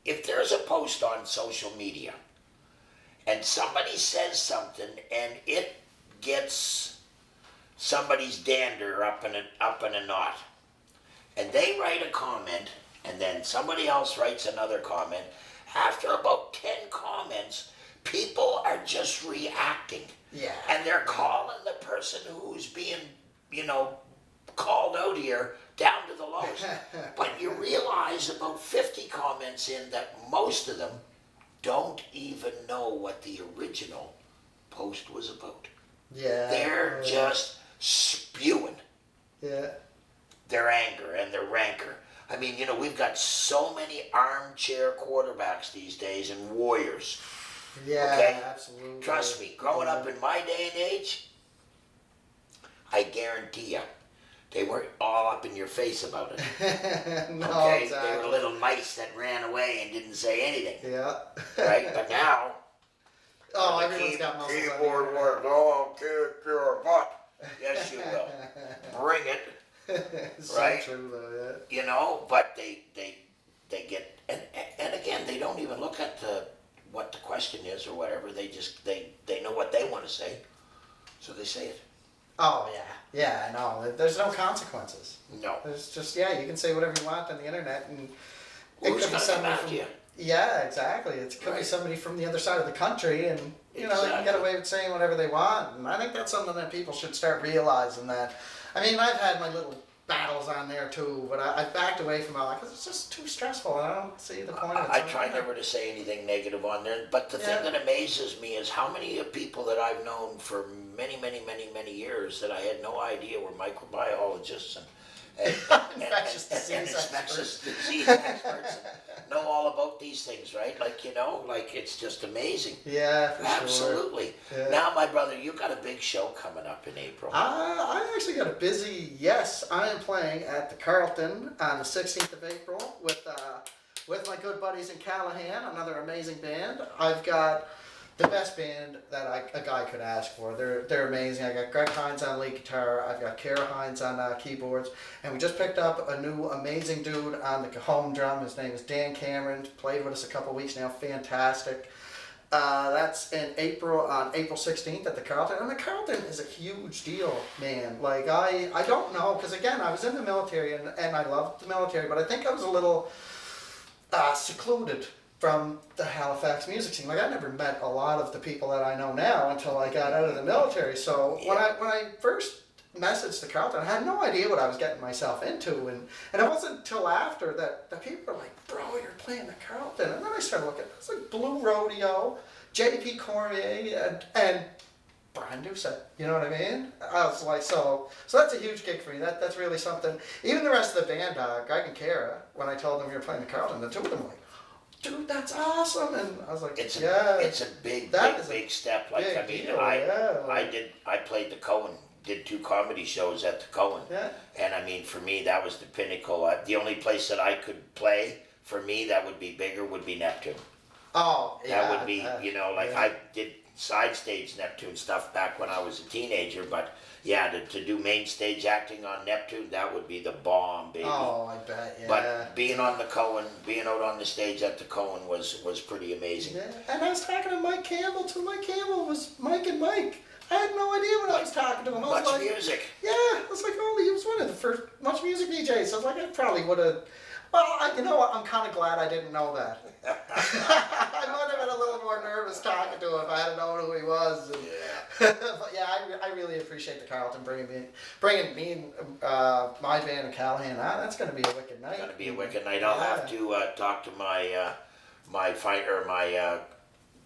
If there's a post on social media and somebody says something and it gets somebody's dander up in a knot, and they write a comment, and then somebody else writes another comment, after about 10 comments, people are just reacting. yeah. And they're calling the person who's being, called out here down to the lowest. But you realize about 50 comments in that most of them don't even know what the original post was about. Yeah. They're just spewing Yeah. their anger and their rancor. I mean, we've got so many armchair quarterbacks these days and warriors. Yeah, Okay? absolutely. Trust me, growing up in my day and age, I guarantee you, they weren't all up in your face about it. No, Okay? exactly. They were little mice that ran away and didn't say anything. Yeah. Right? But now, Oh, the everyone's got muscles. keyboard work. Oh, kick your butt. Yes, you will. Bring it. So Right? true, though, yeah. But they get, and again, they don't even look at what the question is or whatever. They just, they know what they want to say, so they say it. Oh, yeah. Yeah, I know. There's no consequences. No. There's just, you can say whatever you want on the internet, and Who's it could be going to come somebody after from... you? Yeah, exactly. It could be Right. somebody from the other side of the country, and, they can get Exactly. away with saying whatever they want. And I think that's something that people should start realizing that. I mean, I've had my little battles on there too, but I've backed away from all that because it's just too stressful, and I don't see the point of it. I try never to say anything negative on there, but the thing that amazes me is how many people that I've known for many, many, many, many years that I had no idea were microbiologists and Infectious disease infectious disease experts and know all about these things, right? Like it's just amazing. Yeah, for sure. Absolutely. Yeah. Now, my brother, you've got a big show coming up in April. I actually got a busy. Yes, I am playing at the Carlton on the 16th of April with my good buddies in Callahan, another amazing band. I've got the best band that a guy could ask for. They're amazing. I got Greg Hines on lead guitar. I've got Kara Hines on keyboards, and we just picked up a new amazing dude on the home drum. His name is Dan Cameron. Played with us a couple weeks now. Fantastic. That's in April, on April 16th at the Carlton. And the Carlton is a huge deal, man. Like, I don't know, because again, I was in the military and I loved the military, but I think I was a little secluded from the Halifax music scene. Like, I never met a lot of the people that I know now until I got out of the military. So when I first message to Carlton. I had no idea what I was getting myself into, and it wasn't until after that people were like, "Bro, you're playing the Carlton," and then I started looking. It's like Blue Rodeo, J.P. Cormier, and Brian Doucette. You know what I mean? I was like, so that's a huge gig for me. That's really something. Even the rest of the band, Greg and Kara, when I told them we were playing the Carlton, the two of them were like, "Dude, that's awesome!" And I was like, It's "Yeah, it's a big step. Like big I mean, deal, I played the Cohen, did 2 comedy shows at the Cohen, yeah." and I mean, for me, that was the pinnacle. The only place that I could play for me that would be bigger would be Neptune. Oh, yeah. That would be, like I did side stage Neptune stuff back when I was a teenager, but yeah, to do main stage acting on Neptune, that would be the bomb, baby. Oh, I bet, yeah. But being on the Cohen, being out on the stage at the Cohen was pretty amazing. Yeah, and I was talking to Mike Campbell too. Mike Campbell was Mike and Mike. I had no idea when I was talking to him. I was Much like, music. yeah, I was like, oh, he was one of the first Much Music DJs. So I was like, I probably would have. Well, you know what? I'm kind of glad I didn't know that. I might have been a little more nervous talking to him if I had known who he was. And, Yeah. but yeah, I really appreciate the Carlton bringing me and my band and Callahan. That's going to be a wicked night. It's gonna be a wicked night. I'll have to talk to my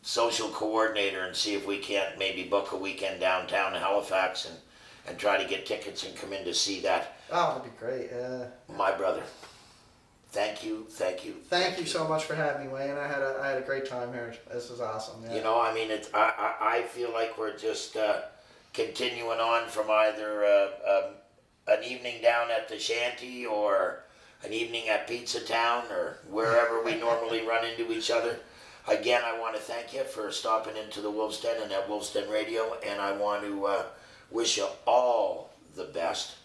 social coordinator and see if we can't maybe book a weekend downtown in Halifax and try to get tickets and come in to see that. Oh, that'd be great. My brother. Thank you. Thank you so much for having me, Wayne. I had a great time here. This was awesome. Yeah. You know, I mean, I feel like we're just continuing on from either an evening down at the shanty or an evening at Pizza Town or wherever we normally run into each other. Again, I want to thank you for stopping into the Wolf's Den and at Wolf's Den Radio, and I want to wish you all the best.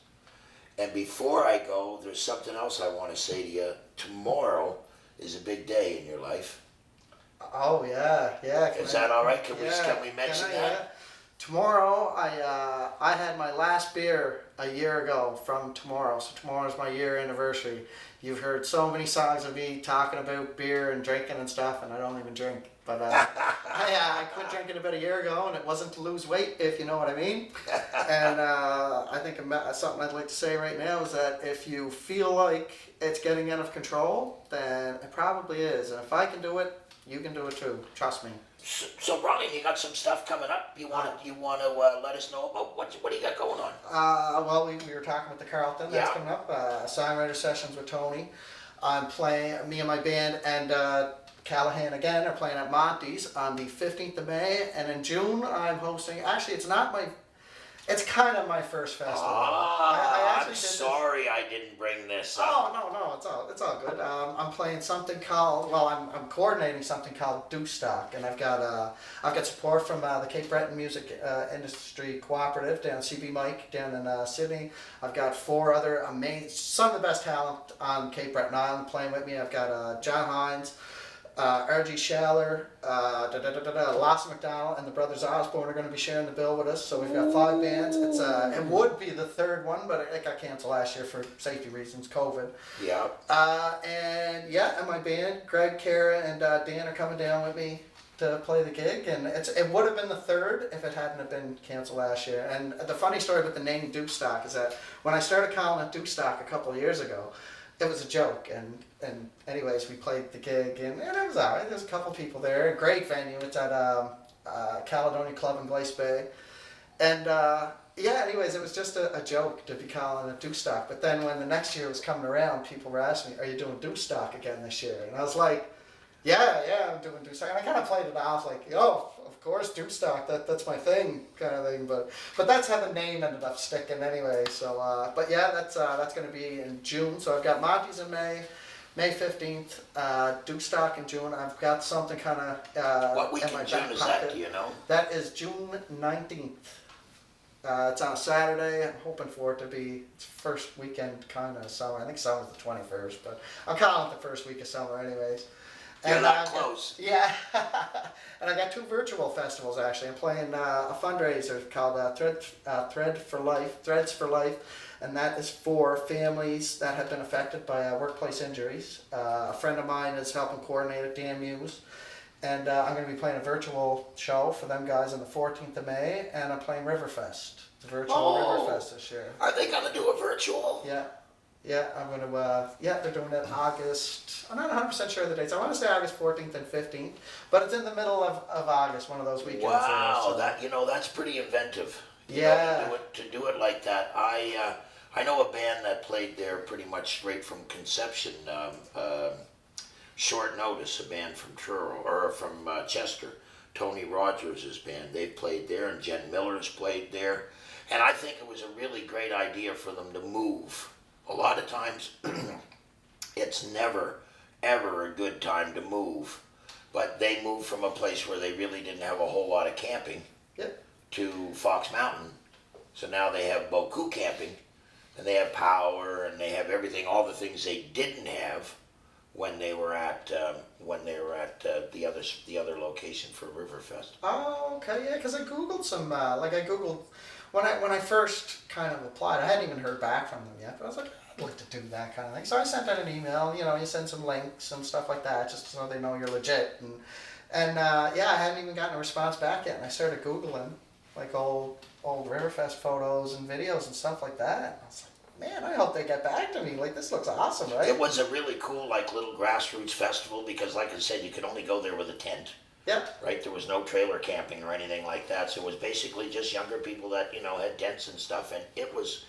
And before I go, there's something else I want to say to you. Tomorrow is a big day in your life. Oh yeah. Is that all right? Can we mention that? Yeah. Tomorrow, I had my last beer a year ago from tomorrow. So tomorrow's my year anniversary. You've heard so many songs of me talking about beer and drinking and stuff, and I don't even drink. But I quit drinking about a year ago, and it wasn't to lose weight, if you know what I mean. And I think something I'd like to say right now is that if you feel like it's getting out of control, then it probably is. And if I can do it, you can do it too. Trust me. So Brian, you got some stuff coming up. You want to let us know about what do you got going on? Well, we were talking with the Carlton. That's coming up. Songwriter sessions with Tony. I'm playing. Me and my band and Callahan again are playing at Monty's on the 15th of May, and in June I'm hosting. Actually, it's kind of my first festival. I'm sorry I didn't bring this up. Oh no, it's all good. I'm playing something called. Well, I'm coordinating something called Stock, and I've got support from the Cape Breton Music Industry Cooperative down CB Mike down in Sydney. I've got 4 other amazing, some of the best talent on Cape Breton Island playing with me. I've got John Hines. R.G. Schaller, Lasse McDonald, and the Brothers Osborne are going to be sharing the bill with us. So we've got 5 bands. It would be the 3rd one, but it got canceled last year for safety reasons, COVID. Yeah. And my band, Greg, Kara, and Dan are coming down with me to play the gig, and it would have been the 3rd if it hadn't have been canceled last year. And the funny story with the name Stock is that when I started calling it Stock a couple of years ago, it was a joke, and anyways, we played the gig, and it was alright. There's a couple people there. A great venue. It's at Caledonia Club in Glace Bay, and anyways, it was just a joke to be calling it Stock. But then when the next year was coming around, people were asking me, "Are you doing Stock again this year?" And I was like, "Yeah, I'm doing Stock." And I kind of played it off like, "Oh, of course, Stock. That's my thing," kind of thing. But that's how the name ended up sticking anyway. So, but yeah, that's going to be in June. So I've got Monty's in May 15th, Stock in June. I've got something kind of what week in June is that? Do you know? That is June 19th. It's on a Saturday. I'm hoping for it to be first weekend kind of summer. I think summer's the 21st, but I'm calling it the first week of summer anyways. You're not close. Yeah. And I got 2 virtual festivals actually. I'm playing a fundraiser called Threads for Life, and that is for families that have been affected by workplace injuries. A friend of mine is helping coordinate it, Dan Muse. And I'm going to be playing a virtual show for them guys on the 14th of May, and I'm playing Riverfest virtual Riverfest this year. Are they going to do a virtual? Yeah. Yeah, I'm going to, they're doing it August. I'm not 100% sure of the dates. I want to say August 14th and 15th, but it's in the middle of August, one of those weekends. Wow, there, so. that's pretty inventive. Yeah. To do it like that. I know a band that played there pretty much straight from conception. Short Notice, a band from Truro, or from Chester. Tony Rogers' band. They played there, and Jen Miller's played there. And I think it was a really great idea for them to move. A lot of times, it's never, ever a good time to move. But they moved from a place where they really didn't have a whole lot of camping to Fox Mountain. So now they have beaucoup camping, and they have power, and they have everything, all the things they didn't have when they were at the other location for Riverfest. Oh, okay, yeah, because I googled some, when I first kind of applied, I hadn't even heard back from them yet, but I was like, I'd like to do that kind of thing. So I sent out an email, you send some links and stuff like that, just so they know you're legit. And I hadn't even gotten a response back yet, and I started Googling, like, old Riverfest photos and videos and stuff like that. And I was like, man, I hope they get back to me. Like, this looks awesome, right? It was a really cool, like, little grassroots festival because, like I said, you could only go there with a tent. Yeah. Right? There was no trailer camping or anything like that. So it was basically just younger people that, had tents and stuff. And it was,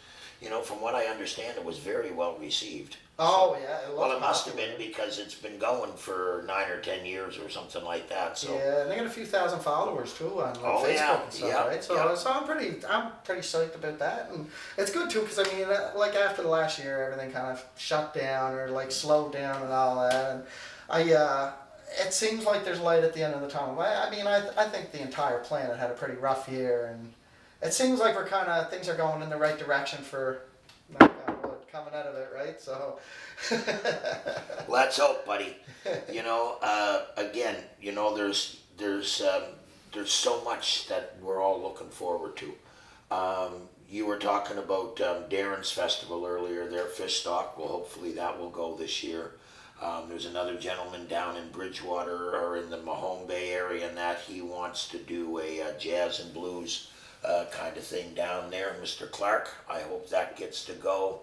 from what I understand, it was very well received. Oh, yeah. It must have been because it's been going for 9 or 10 years or something like that. So. Yeah, and they got a few thousand followers too on Facebook and stuff, right? So I'm pretty psyched about that, and it's good too because like after the last year, everything kind of shut down or like slowed down and all that, and it seems like there's light at the end of the tunnel. I think the entire planet had a pretty rough year, and it seems like things are going in the right direction for. Coming out of it, right? So let's hope, buddy. Again, there's so much that we're all looking forward to. You were talking about Darren's festival earlier, their fish stock. Well, hopefully that will go this year. There's another gentleman down in Bridgewater or in the Mahone Bay area, and that he wants to do a jazz and blues kind of thing down there. Mr. Clark, I hope that gets to go.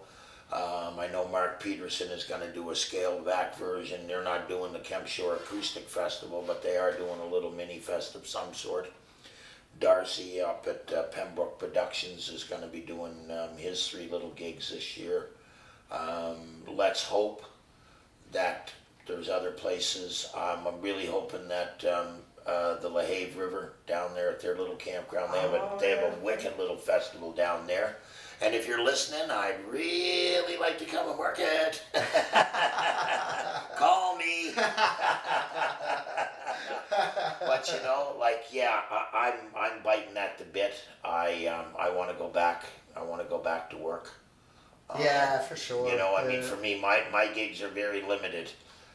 I know Mark Peterson is going to do a scaled back version. They're not doing the Kempshore Acoustic Festival, but they are doing a little mini fest of some sort. Darcy up at Pembroke Productions is going to be doing his 3 little gigs this year. Let's hope that there's other places. I'm really hoping that the LaHave River down there at their little campground, they have a wicked little festival down there. And if you're listening, I'd really like to come and work it. Call me. But I'm biting at the bit. I want to go back. I want to go back to work. Yeah, for sure. For me, my gigs are very limited.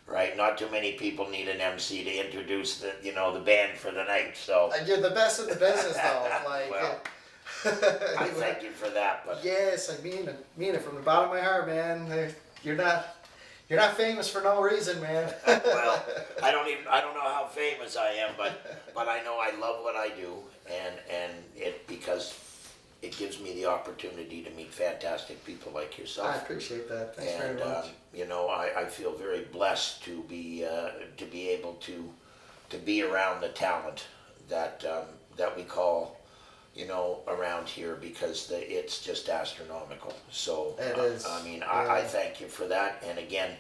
Right, not too many people need an MC to introduce the band for the night. So you're the best in the business, though. Well, I thank you for that, but yes, I mean it from the bottom of my heart, man. You're not famous for no reason, man. Well, I don't know how famous I am, but I know I love what I do, and because it gives me the opportunity to meet fantastic people like yourself. I appreciate that. Thanks very much. I feel very blessed to be able to be around the talent that we call. Around here because it's just astronomical. So it is. I thank you for that. And again,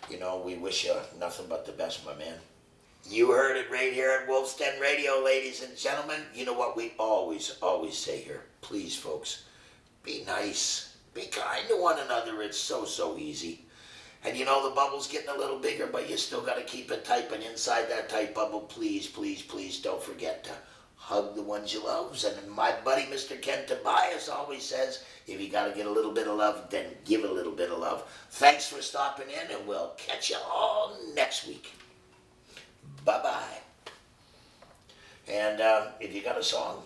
we wish you nothing but the best, my man. You heard it right here at Wolf's Den Radio, ladies and gentlemen. You know what we always say here. Please, folks, be nice. Be kind to one another. It's so easy. And the bubble's getting a little bigger, but you still got to keep it tight. And inside that tight bubble, please don't forget to hug the ones you love. And my buddy, Mr. Ken Tobias, always says, if you got to get a little bit of love, then give a little bit of love. Thanks for stopping in, and we'll catch you all next week. Bye-bye. And if you got a song,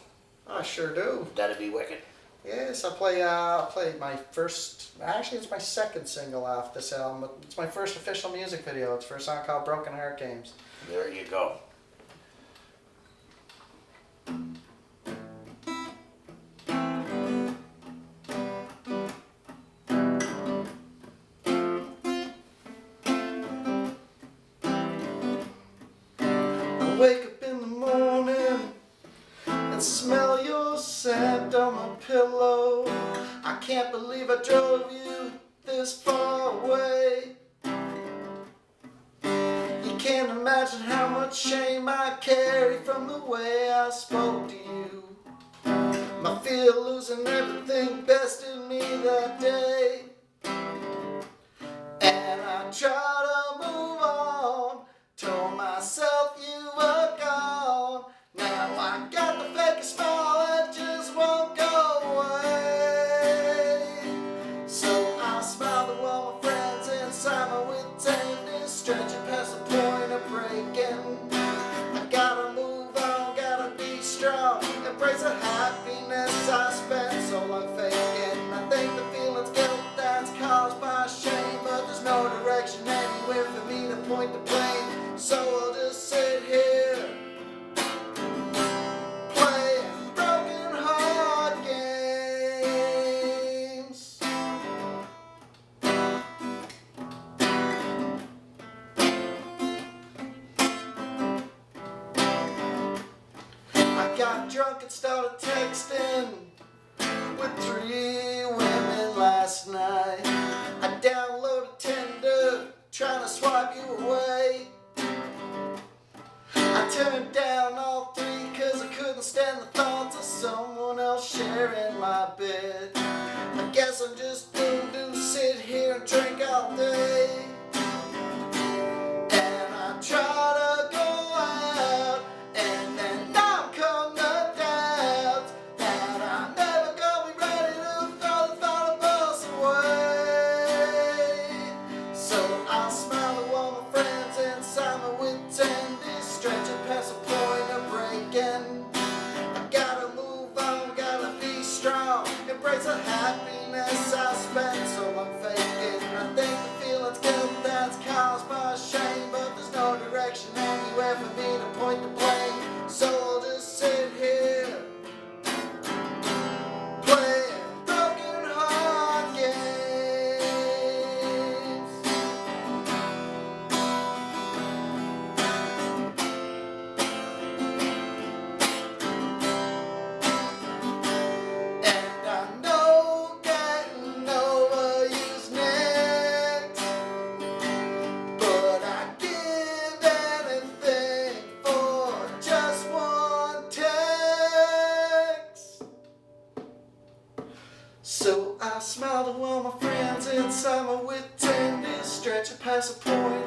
I sure do. That'd be wicked. Yes, I play my first, actually it's my second single off this album, but it's my first official music video. It's for a song called Broken Heart Games. There you go. believe I drove you this far away. You can't imagine how much shame I carry from the way I spoke to you. My fear of losing everything best in me that day. And I tried to move on, told myself you were gone. Now I got the fakest smile that just won't go away. So I smiled at all my friends inside my with tenderness, stretching past the point of breaking. I gotta move on, gotta be strong, embrace the happiness I spent so long faking. I think the feeling's guilt that's caused by shame, but there's no direction anywhere for me to point the blame. So I'll just sit here playing broken heart games. I got drunk and started texting with 3 women last night. I downloaded Tinder, trying to swipe you away. I turned down all 3 cause I couldn't stand the thoughts of someone else sharing my bed. I guess I'm just doomed to sit here and drink all day. And I try to go out, and then now come the doubts that I'm never gonna be ready to throw the thought of us away. So I smile at all my friends inside my wits and is stretching past the point of breaking. I gotta move on, gotta be strong, embrace the happiness I spent so long faking. I think the feeling's guilt that's caused by shame, but there's no direction anywhere for me to point the blame. So I'll just sit here playing broken heart games. And I know getting over you's next, but I'd give anything for just one text. So I smiled at all my friends inside my wit tenders, stretching past the point